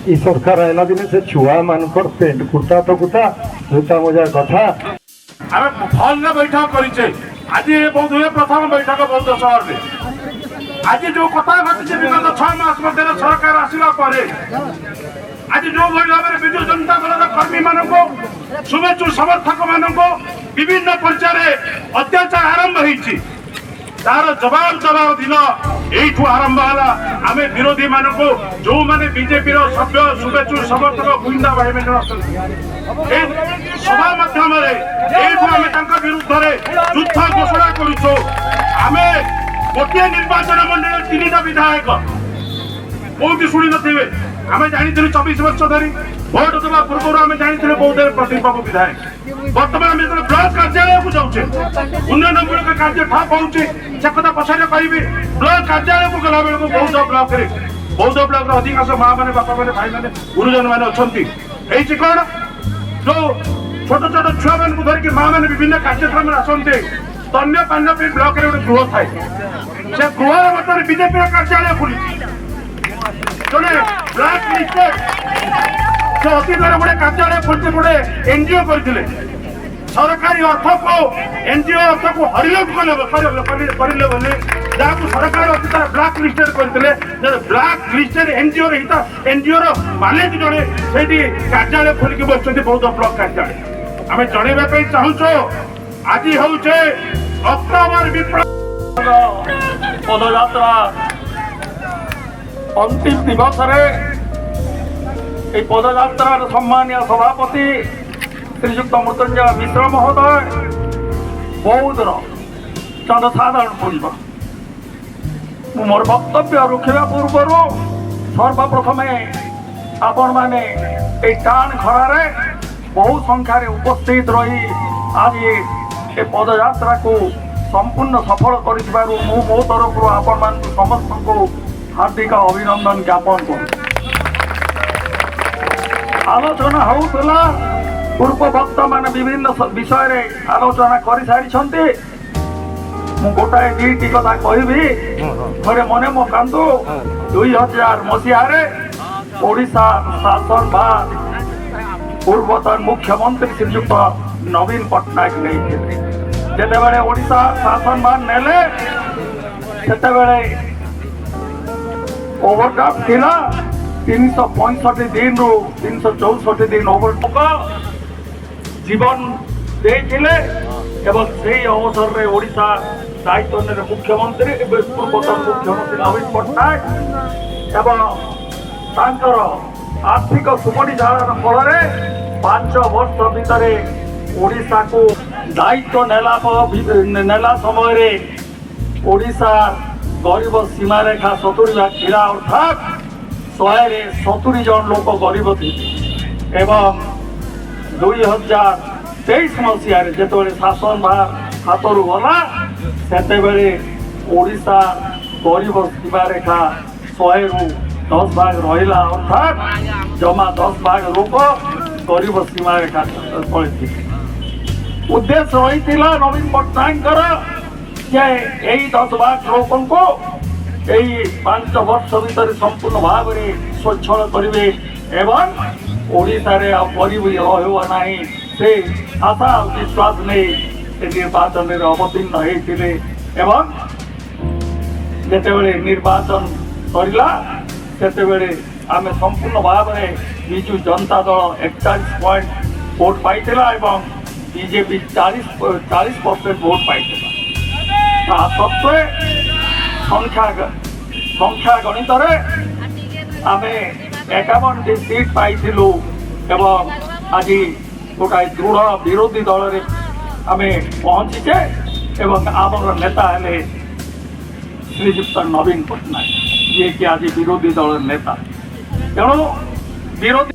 ଇ ସରକାର ଆଇଲା ଦିନେ ସେ ଛୁଆମାନଙ୍କର ପେଣ୍ଟ କୁର୍ତ୍ତା ତ କୁର୍ତ୍ତା ଜୋତା ମୋଜା କଥା ଆମେ ଭଲ ବୈଠକ କରିଛେ। ଆଜି ବହୁତ ହୁଏ ପ୍ରଥମ ବୈଠକ ବୌଦ୍ଧ ସହରରେ। ଆଜି ଯୋଉ କଥା ଘଟିଛି ବିଗତ 6 ମାସ ମଧ୍ୟରେ ସରକାର ଆସିଲା ପରେ ଆଜି ଯୋଉ ଭଳି ଭାବରେ ବିଜୁ ଜନତା ଦଳର କର୍ମୀ ମାନଙ୍କୁ ଶୁଭେଚ୍ଛୁ ସମର୍ଥକ ମାନଙ୍କୁ ବିଭିନ୍ନ ପର୍ଯ୍ୟାୟରେ ଅତ୍ୟାଚାର ଆରମ୍ଭ ହେଇଛି, ତାର ଜବାବ ଦିନ ଏଇଠୁ ଆରମ୍ଭ ହେଲା। ଆମେ ବିରୋଧୀ ମାନଙ୍କୁ ଯୋଉମାନେ ବିଜେପିର ସଭ୍ୟ ଶୁଭେଚ୍ଛୁ ସମର୍ଥକ ଗୁଇନ୍ଦା ବାହିନୀ ଅଛନ୍ତି, ଏ ସଭା ମାଧ୍ୟମରେ ଏଇଠୁ ଆମେ ତାଙ୍କ ବିରୁଦ୍ଧରେ ଯୁଦ୍ଧ ଘୋଷଣା କରୁଛୁ। ଆମେ ଗୋଟିଏ ନିର୍ବାଚନ ମଣ୍ଡଳୀର 3ଟା ବିଧାୟକ କୋଉଠି ଶୁଣି ନଥିବେ। ଆମେ ଜାଣିଥିଲୁ 24 ବର୍ଷ ଧରି ଭୋଟ ଦେବା ପୂର୍ବରୁ ଆମେ ଜାଣିଥିଲୁ ବୌଦ୍ଧରେ ପ୍ରତିପକ୍ଷ ବିଧାୟକ। ବର୍ତ୍ତମାନ ଆମେ ଯେତେବେଳେ ବ୍ଲକ କାର୍ଯ୍ୟାଳୟକୁ ଯାଉଛେ, ଉନ୍ନୟନମୂଳକ କାର୍ଯ୍ୟ ଠପ ହଉଛି, ସେ କଥା ପଛରେ କହିବି। ବ୍ଲକ କାର୍ଯ୍ୟାଳୟକୁ ଗଲା ବେଳକୁ ବୌଦ୍ଧ ବ୍ଲକର ଅଧିକାଂଶ ମା ମାନେ, ବାପା ମାନେ, ଭାଇ ମାନେ, ଗୁରୁଜନ ମାନେ ଅଛନ୍ତି। ହେଇଛି କଣ, ଯୋଉ ଛୋଟ ଛୋଟ ଛୁଆ ମାନଙ୍କୁ ଧରିକି ମା ମାନେ ବିଭିନ୍ନ କାର୍ଯ୍ୟକ୍ରମରେ ଆସନ୍ତି। ସ୍ତନ୍ୟପାନ ପାଇଁ ବ୍ଲକରେ ଗୋଟେ ଗୃହ ଥାଏ, ସେ ଗୃହର ମଧ୍ୟରେ ବିଜେପିର କାର୍ଯ୍ୟାଳୟ ଖୋଲିଛି। ଜଣେ ବ୍ଲାକ୍ ଲିଷ୍ଟେଡ୍ ସେ ଅତୀତରେ ଗୋଟେ କାର୍ଯ୍ୟାଳୟ ଖୋଲିଛି, ଗୋଟେ ଏନଜିଓ କରିଥିଲେ। ସରକାରୀ ଅର୍ଥକୁ ଏନଜିଓ ଅର୍ଥକୁ ହରିଲୋପ କରିଲେ ବୋଲି ଯାହାକୁ ସରକାର ଅତୀତରେ ବ୍ଲାକ୍ ଲିଷ୍ଟେଡ୍ କରିଥିଲେ। ବ୍ଲାକ୍ ଲିଷ୍ଟେଡ୍ ଏନଜିଓର ମାଲିକ ଜଣେ ସେଇଠି କାର୍ଯ୍ୟାଳୟ ଖୋଲିକି ବସିଛନ୍ତି, ବୌଦ୍ଧ ବ୍ଲକ କାର୍ଯ୍ୟାଳୟ। ଆମେ ଜଣେଇବା ପାଇଁ ଚାହୁଁଛୁ, ଆଜି ହଉଛି ଅକ୍ଟୋବର ବିପ୍ଳବ ପଦଯାତ୍ରା अंतिम दिवस पदयात्रार सम्मानीय सभापति श्रीजुक्त मृत्युंजय मिश्र महोदय बौद्धर जनसाधारण पूर्व मोर वक्तव्य रखा पूर्व सर्वप्रथमे आपण मैंने टाण खरार बहु संख्यार उपस्थित रही आज ये पदयात्रा को संपूर्ण सफल कर मो तरफ आपण मान समस्त को हार्दिक अभिनंदन ज्ञापन कर। आलोचना होता पूर्व वक्ता मान विभिन्न विषय आलोचना कर सारी। गोटाए दुईटी कथा कहबी। थे मन पकातु 2000 मसीह ओडिशा शासन भार पूर्वतन मुख्यमंत्री श्रीजुक्त नवीन पट्टनायक नहीं जिते ओडिशा शासन भार नेले ओवरड्राफ्ट थिला 365 दिन रु 364 दिन ओवरड्राफ्ट जीवन देथिले एवं से अवसर रे ओडिशा दायित्व ने मुख्यमंत्री पूर्वतन मुख्यमंत्री नवीन पट्टनायक एवं तांकर आर्थिक सुपरिचालन फल 5 वर्ष भितर ओडिशा को दायित्व नेला समय ओडिशा गरीब सीमा रेखा 70 लाख थिला अर्थात 170 जन लोक गरीब थी। एवं 2023 मसीह जो शासन भार हाथ रू गला से ओडिशा गरीब सीमा रेखा 100 रु 10 भाग रहा अर्थात जमा 10 भाग लोक गरीब सीमा रेखा तले थे। उद्देश्य रही नवीन पट्टनायक यही 10 भाग लोक 5 वर्ष भर संपूर्ण भाव में स्वच्छल करेंगे एवं ओडिशा रे गरीब रहा से आशा विश्वास नहीं निर्वाचन में अवतीर्ण होते एवं जिते निर्वाचन सरला से आम संपूर्ण भाव में विजु जनता दल 41 पॉइंट भोट पाई बीजेपी 40% भोट पाई सत्वे संख्या गणित आम 51 सीट पाई एवं आज गोटाए दृढ़ विरोधी दल में आम पहुँचीचे एवं आमर नेता हेले श्रीजुक्त नवीन पट्टनायक जी कि आज विरोधी दल नेता तेणु विरोधी